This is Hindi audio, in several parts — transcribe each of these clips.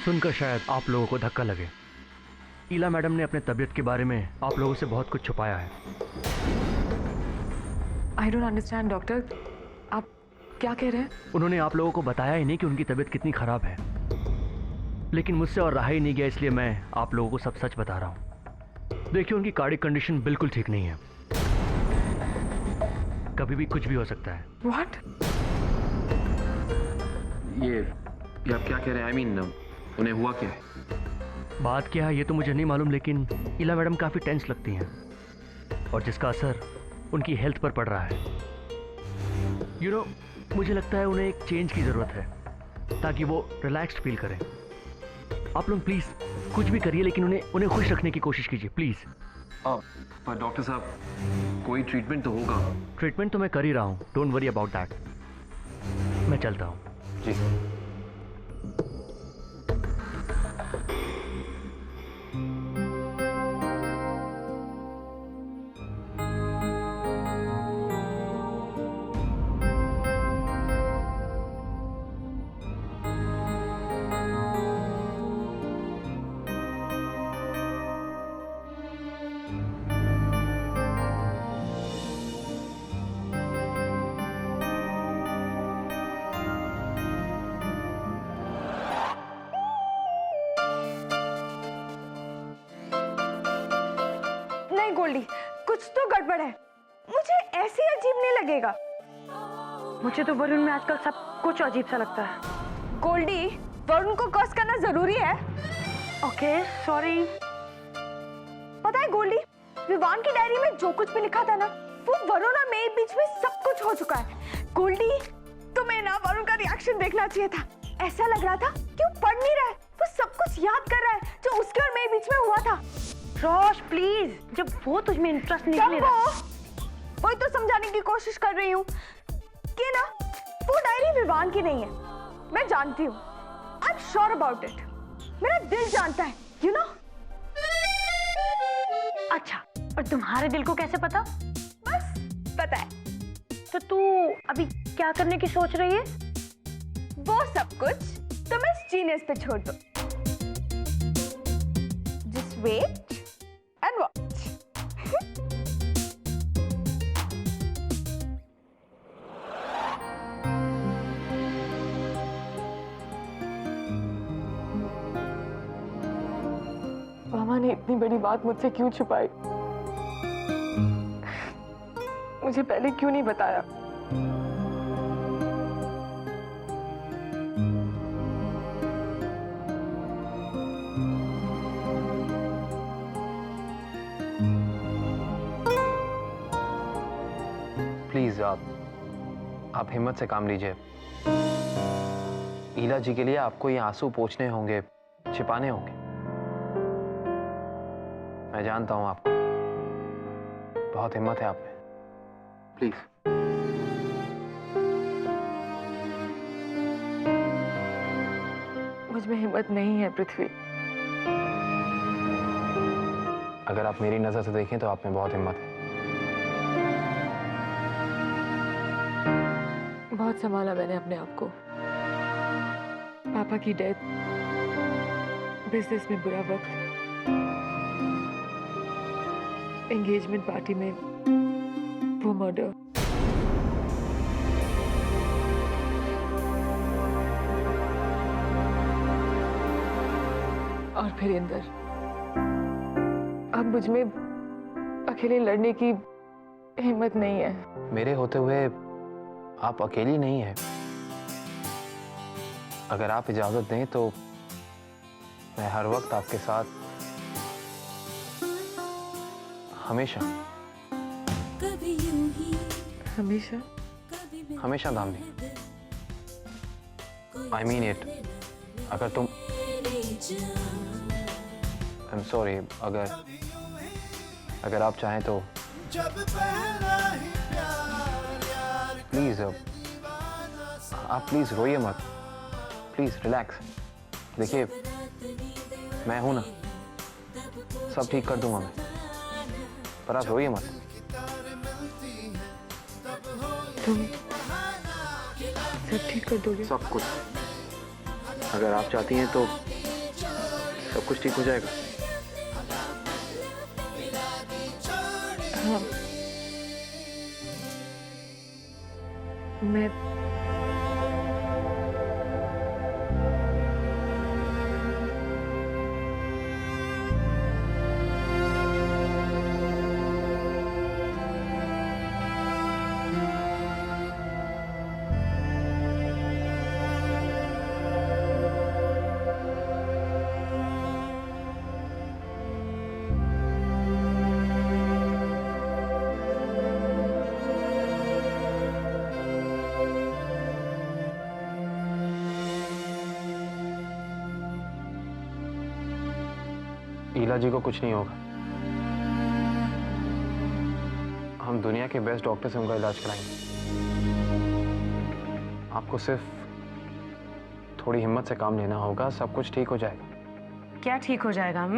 सुनकर शायद आप लोगों को धक्का लगे। ईला मैडम ने अपने तबीयत के बारे में आप लोगों से बहुत कुछ छुपाया है। आई डोंट अंडरस्टैंड डॉक्टर, आप क्या कह रहे हैं? उन्होंने आप लोगों को बताया ही नहीं कि उनकी तबीयत कितनी खराब है, लेकिन मुझसे और रहा ही नहीं गया, इसलिए मैं आप लोगों को सब सच बता रहा हूँ। देखिए, उनकी कार्डियक कंडीशन बिल्कुल ठीक नहीं है, कभी भी कुछ भी हो सकता है। व्हाट? ये आप क्या कह रहे हैं? आई मीन उन्हें हुआ क्या है? बात क्या है ये तो मुझे नहीं मालूम, लेकिन ईला मैडम काफ़ी टेंस लगती हैं और जिसका असर उनकी हेल्थ पर पड़ रहा है। मुझे लगता है उन्हें एक चेंज की ज़रूरत है ताकि वो रिलैक्स्ड फील करें। आप लोग प्लीज़ कुछ भी करिए, लेकिन उन्हें खुश रखने की कोशिश कीजिए प्लीज़। पर डॉक्टर साहब, कोई ट्रीटमेंट तो होगा? ट्रीटमेंट तो मैं कर ही रहा हूँ, डोंट वरी अबाउट दैट। मैं चलता हूँ। जी। गोल्डी, कुछ तो गड़बड़ है। मुझे ऐसे अजीब नहीं लगेगा। मुझे तो वरुण में आजकल सब कुछ अजीब सा लगता है। गोल्डी, वरुण को कर्स करना जरूरी है? Okay, sorry. पता है गोल्डी, विवान की डायरी में जो कुछ भी लिखा था ना, वो वरुण और मेरे बीच में सब कुछ हो चुका है। गोल्डी, तुम्हें ना वरुण का रिएक्शन देखना चाहिए था। ऐसा लग रहा था कि वो पढ़ नहीं रहा है, वो सब कुछ याद कर रहा है जो उसके और मेरे बीच में हुआ था। रोश प्लीज, जब वो तुझमें इंटरेस्ट नहीं ले रहा। वही तो समझाने की कोशिश कर रही हूँ कि ना वो डायरी विवान की नहीं है। मैं जानती हूँ, I am sure about it. मेरा दिल जानता है, यू नो। अच्छा, और तुम्हारे दिल को कैसे पता? बस पता है। तो तू अभी क्या करने की सोच रही है? वो सब कुछ तुम इस जीनियस पे छोड़ दो। Just wait and watch. मामा ने इतनी बड़ी बात मुझसे क्यों छुपाई? मुझे पहले क्यों नहीं बताया? प्लीज आप हिम्मत से काम लीजिए। ईला जी के लिए आपको ये आंसू पोंछने होंगे, छिपाने होंगे। मैं जानता हूं आपको बहुत हिम्मत है आप में। प्लीज। मुझ में हिम्मत नहीं है पृथ्वी। अगर आप मेरी नजर से देखें तो आप में बहुत हिम्मत है। बहुत संभाला मैंने अपने आप को। पापा की डेथ, बिजनेस में बुरा वक्त, एंगेजमेंट पार्टी में वो मर्डर, और फिर इंदर। अब मुझ में अकेले लड़ने की हिम्मत नहीं है। मेरे होते हुए आप अकेली नहीं है। अगर आप इजाजत दें तो मैं हर वक्त आपके साथ, हमेशा हमेशा हमेशा दामनी। I mean it. अगर तुम, आई एम सॉरी, अगर आप चाहें तो प्लीज, आप प्लीज रोइए मत। Please relax. देखिए, मैं हूं ना, सब ठीक कर दूंगा मैं, पर आप रोइए मत। तुम सब ठीक कर दोगे? सब कुछ। अगर आप चाहती हैं तो सब कुछ ठीक हो जाएगा। हाँ। मैं ईला जी को कुछ नहीं होगा। हम दुनिया के बेस्ट डॉक्टर से उनका इलाज कराएंगे। आपको सिर्फ थोड़ी हिम्मत से काम लेना होगा, सब कुछ ठीक हो जाएगा। क्या ठीक हो जाएगा?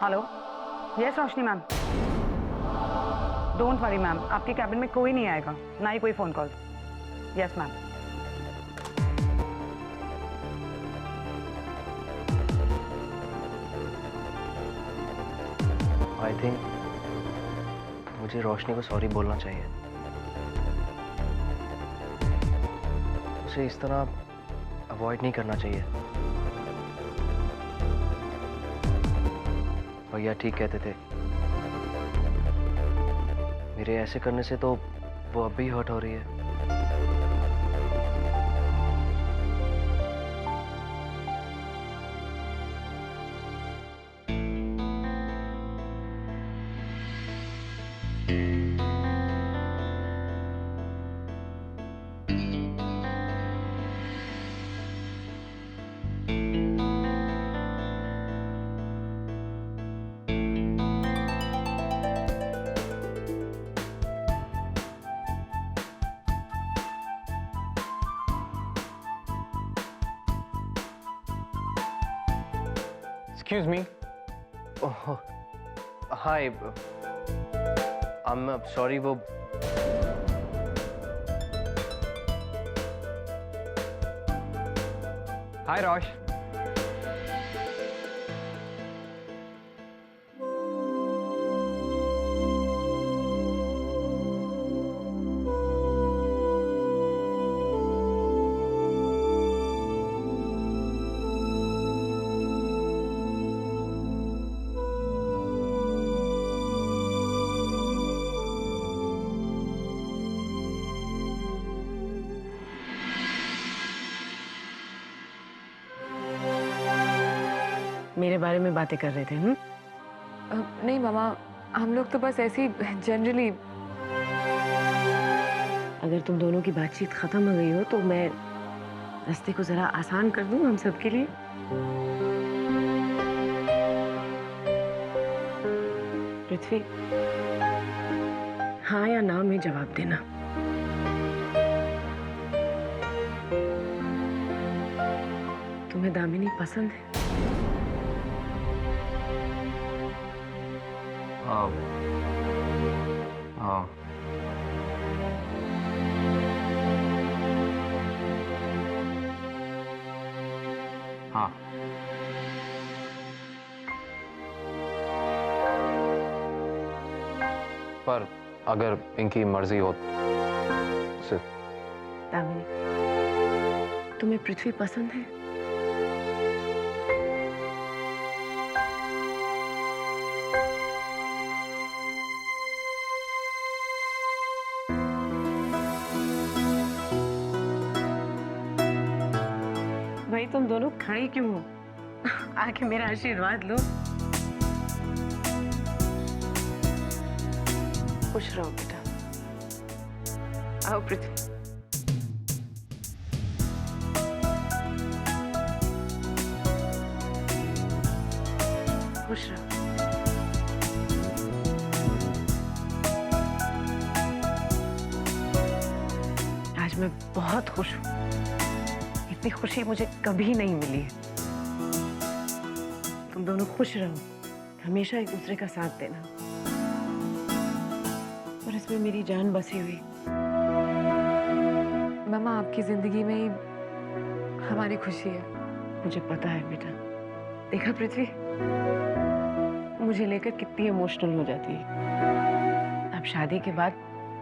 Hello, yes Roshni ma'am. Don't worry ma'am, आपके कैबिन में कोई नहीं आएगा, ना ही कोई phone call. Yes ma'am. I think मुझे रोशनी को सॉरी बोलना चाहिए। उसे इस तरह अवॉइड नहीं करना चाहिए। भैया ठीक कहते थे, मेरे ऐसे करने से तो वो अब भी हर्ट हो रही है। Excuse me. Oh, hi. I'm sorry. वो Hi, Rosh. मेरे बारे में बातें कर रहे थे? नहीं मामा, हम लोग तो बस ऐसे ही जनरली। अगर तुम दोनों की बातचीत खत्म हो गई हो तो मैं रास्ते को जरा आसान कर दूं हम सबके लिए। पृथ्वी, हाँ या ना में जवाब देना। तुम्हें दामिनी पसंद है? हाँ। हाँ। हाँ। पर अगर इनकी मर्जी हो सिर्फ। दामिनी, तुम्हें पृथ्वी पसंद है? भाई तुम दोनों खड़े क्यों हो? आके मेरा आशीर्वाद लो। खुश रहो बेटा। आओ पृथ्वी। खुश रहो। आज मैं बहुत खुश हूँ। इतनी खुशी मुझे कभी नहीं मिली है। तुम दोनों खुश रहो, हमेशा एक दूसरे का साथ देना। और इसमें मेरी जान बसी हुई। मामा आपकी जिंदगी में ही हमारी खुशी है। मुझे पता है बेटा। देखा पृथ्वी, मुझे लेकर कितनी इमोशनल हो जाती है। अब शादी के बाद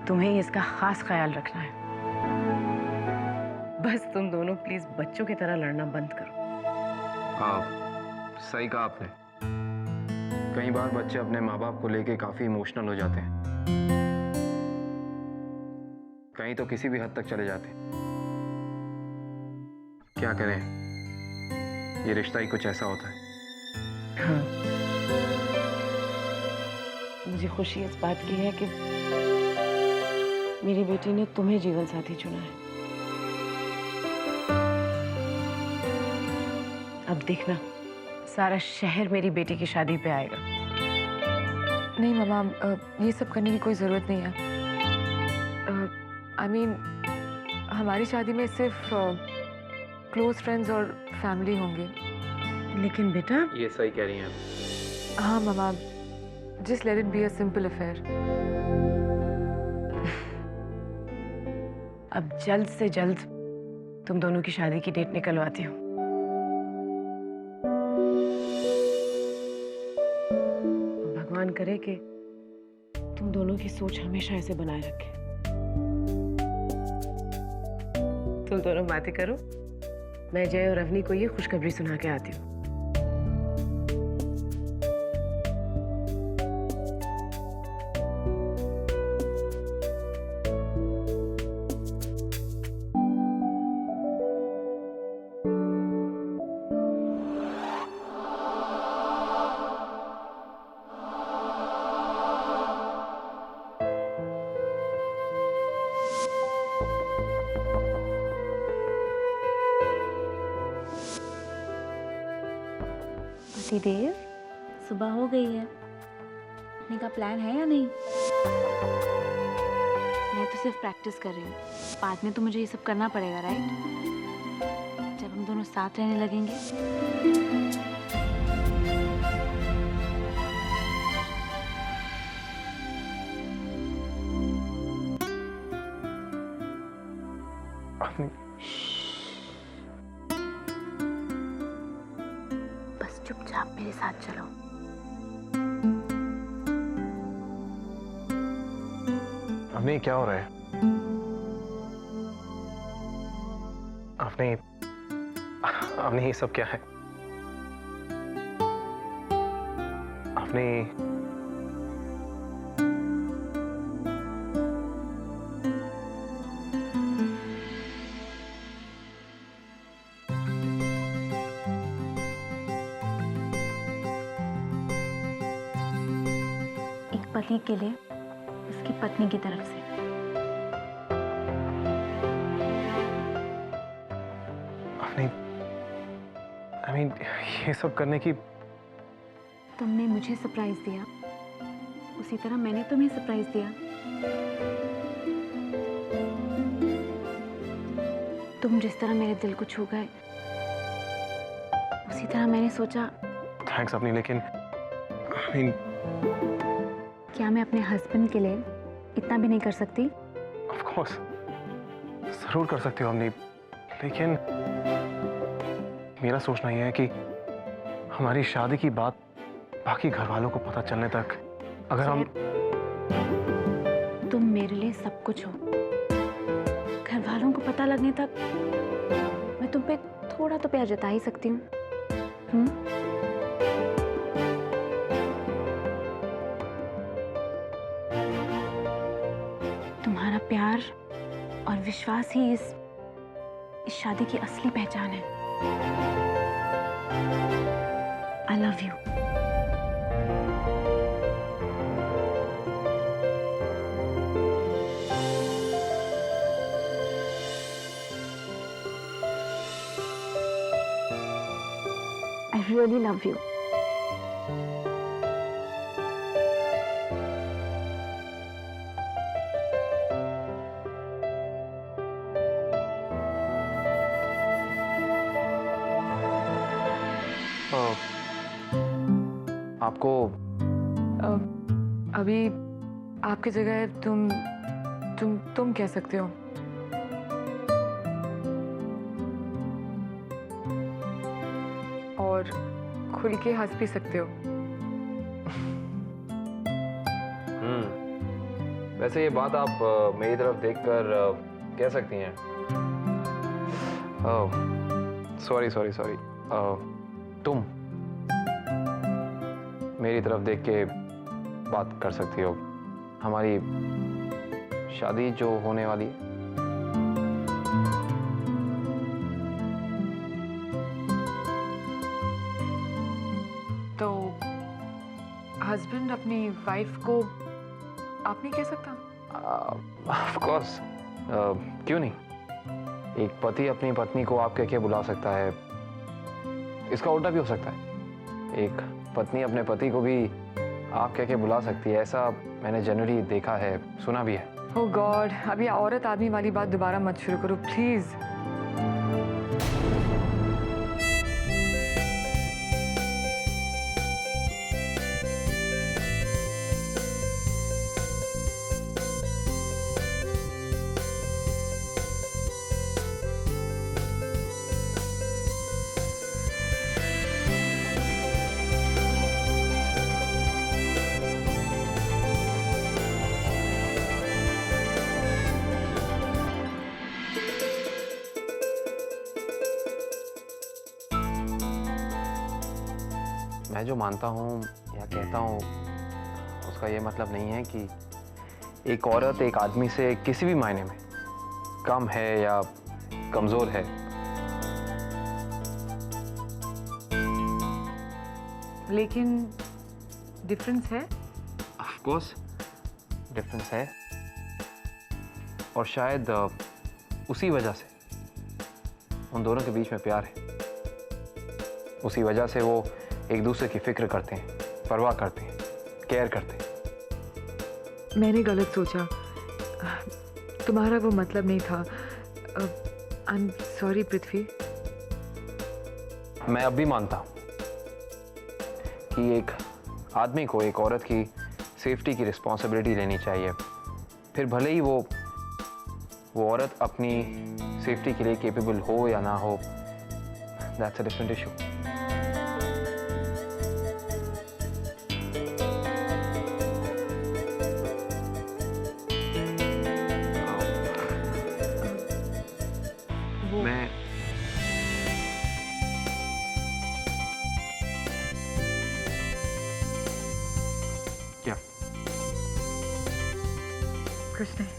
तुम्हें ही इसका खास ख्याल रखना है। बस तुम दोनों प्लीज बच्चों की तरह लड़ना बंद करो। सही कहा आपने। कई बार बच्चे अपने माँ बाप को लेके काफी इमोशनल हो जाते हैं, कहीं तो किसी भी हद तक चले जाते हैं। क्या करें, ये रिश्ता ही कुछ ऐसा होता है। हाँ, मुझे खुशी इस बात की है कि मेरी बेटी ने तुम्हें जीवन साथी चुना है। अब देखना, सारा शहर मेरी बेटी की शादी पे आएगा। नहीं मामा, ये सब करने की कोई जरूरत नहीं है। आई मीन हमारी शादी में सिर्फ क्लोज फ्रेंड्स और फैमिली होंगे। लेकिन बेटा, ये सही कह रही हैं आप। हाँ मामा, just let it be a simple affair. अब जल्द से जल्द तुम दोनों की शादी की डेट निकलवाती हूँ। भगवान करे कि तुम दोनों की सोच हमेशा ऐसे बनाए रखे। तुम दोनों बातें करो, मैं जय और अवनी को ये खुशखबरी सुना के आती हूँ। देव, सुबह हो गई है। उठने का प्लान है या नहीं? मैं तो सिर्फ प्रैक्टिस कर रही हूँ। बाद में तो मुझे ये सब करना पड़ेगा, राइट? जब हम दोनों साथ रहने लगेंगे। बस चुपचाप मेरे साथ चलो। अवनी, क्या हो रहा है? अवनी, अवनी, ये सब क्या है? अवनी, एक पति के लिए उसकी पत्नी की तरफ से। आई मीन, ये सब करने की। तुमने मुझे सरप्राइज दिया, उसी तरह मैंने तुम्हें सरप्राइज दिया। तुम जिस तरह मेरे दिल को छू गए, उसी तरह मैंने सोचा थैंक्स अपनी, लेकिन आई मीन, क्या मैं अपने हस्बैंड के लिए इतना भी नहीं कर सकती? ऑफ कोर्स जरूर कर सकती हो अपनी, लेकिन मेरा सोचना यह है कि हमारी शादी की बात बाकी घर वालों को पता चलने तक अगर हम। तुम मेरे लिए सब कुछ हो। घर वालों को पता लगने तक मैं तुम पे थोड़ा तो प्यार जता ही सकती हूँ। तुम्हारा प्यार और विश्वास ही इस शादी की असली पहचान है। I love you. I really love you. आपको अभी आपकी जगह तुम कह सकते हो। और खुल के हंस भी सकते हो। वैसे ये बात आप मेरी तरफ देखकर कह सकती हैं। सॉरी सॉरी सॉरी, तुम मेरी तरफ देख के बात कर सकती हो। हमारी शादी जो होने वाली है, तो हस्बैंड अपनी वाइफ को आप नहीं कह सकता? ऑफ कोर्स, क्यों नहीं। एक पति अपनी पत्नी को आप कह के बुला सकता है, इसका उल्टा भी हो सकता है। एक पत्नी अपने पति को भी आप कह के बुला सकती है, ऐसा मैंने जनरली देखा है, सुना भी है। ओह गॉड, अभी औरत आदमी वाली बात दोबारा मत शुरू करो प्लीज। मैं जो मानता हूँ या कहता हूँ उसका ये मतलब नहीं है कि एक औरत एक आदमी से किसी भी मायने में कम है या कमजोर है। लेकिन डिफरेंस है। ऑफ कोर्स डिफरेंस है, और शायद उसी वजह से उन दोनों के बीच में प्यार है। उसी वजह से वो एक दूसरे की फिक्र करते हैं, परवाह करते हैं, केयर करते हैं। मैंने गलत सोचा, तुम्हारा वो मतलब नहीं था। आई एम सॉरी पृथ्वी। मैं अब भी मानता हूं कि एक आदमी को एक औरत की सेफ्टी की रिस्पॉन्सिबिलिटी लेनी चाहिए, फिर भले ही वो औरत अपनी सेफ्टी के लिए केपेबल हो या ना हो, दैट्स अ डिफरेंट इशू। मैं क्या कुछ नहीं।